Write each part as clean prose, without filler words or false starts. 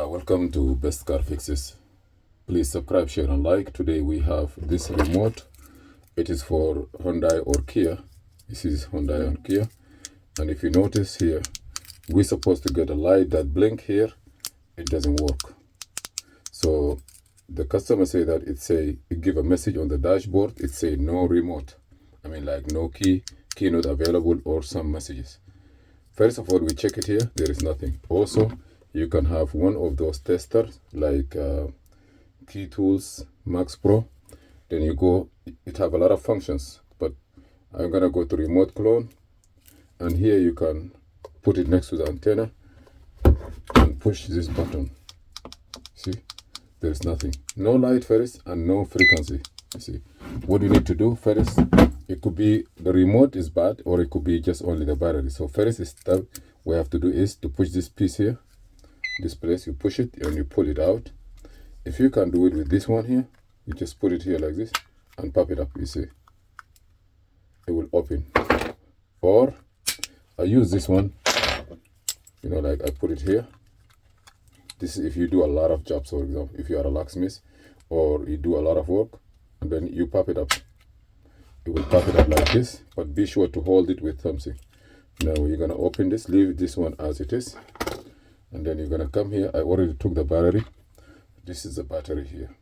Welcome to Best Car Fixes. Please subscribe, share, and like. Today we have this remote. It is for Hyundai or Kia. This is Hyundai and Kia. And if you notice here, we're supposed to get a light that blink here. It doesn't work. So the customer say that it give a message on the dashboard. It say no remote. I mean like no key not available, or some messages. First of all, we check it here. There is nothing. Also, you can have one of those testers like Key Tools Max Pro. Then you go, it have a lot of functions, but I'm gonna go to remote clone, and here you can put it next to the antenna and push this button. See, there's nothing. No light first and no frequency. You see, what you need to do first, it could be the remote is bad, or it could be just only the battery. So first step we have to do is to push this piece here, this place, you push it and you pull it out. If you can do it with this one here, you just put it here like this and pop it up. You see, it will open. Or I use this one, you know, like I put it here. This is if you do a lot of jobs, for example, if you are a locksmith or you do a lot of work, and then you pop it up. You will pop it up like this, but be sure to hold it with something. Now you're gonna open this, leave this one as it is, and then you're gonna come here. I already took the battery. This is the battery here.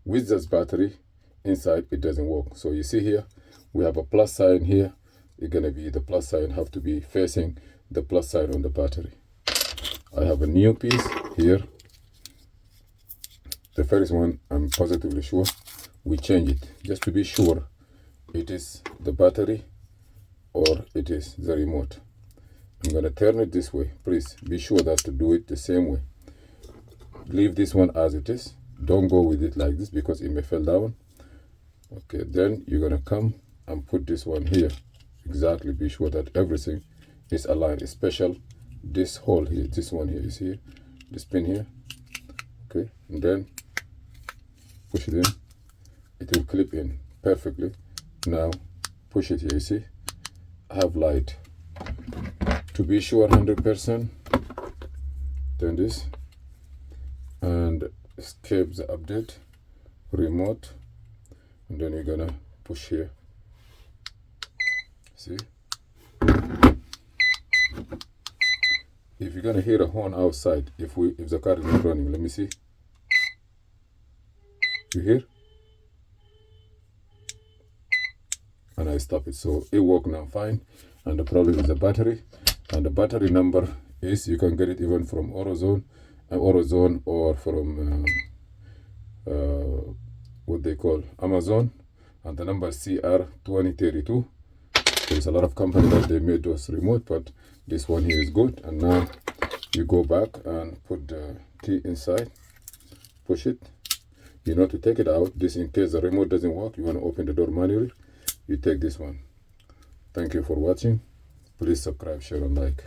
With this battery inside, it doesn't work. So you see here, we have a plus sign here. It's gonna be the plus sign have to be facing the plus sign on the battery. I have a new piece here. The first one, I'm positively sure we change it just to be sure it is the battery or it is the remote. I'm gonna turn it this way. Please be sure that to do it the same way. Leave this one as it is. Don't go with it like this because it may fall down. Okay, then you're gonna come and put this one here. Exactly, be sure that everything is aligned, especially this hole here, this one here, you see here, this pin here. Okay, and then push it in. It will clip in perfectly. Now push it here, you see, I have light. To be sure 100%, turn this and escape the update, remote, and then you're gonna push here. See? If you're gonna hear a horn outside, if the car is not running, let me see. You hear? And I stop it, so it works now fine. And the problem is the battery, and the battery number is, you can get it even from AutoZone or from what they call Amazon, and the number CR2032. There's a lot of companies that they made those remote, but this one here is good. And now you go back and put the key inside, push it. You know to take it out. This in case the remote doesn't work, you want to open the door manually, you take this one. Thank you for watching. Please subscribe, share, and like.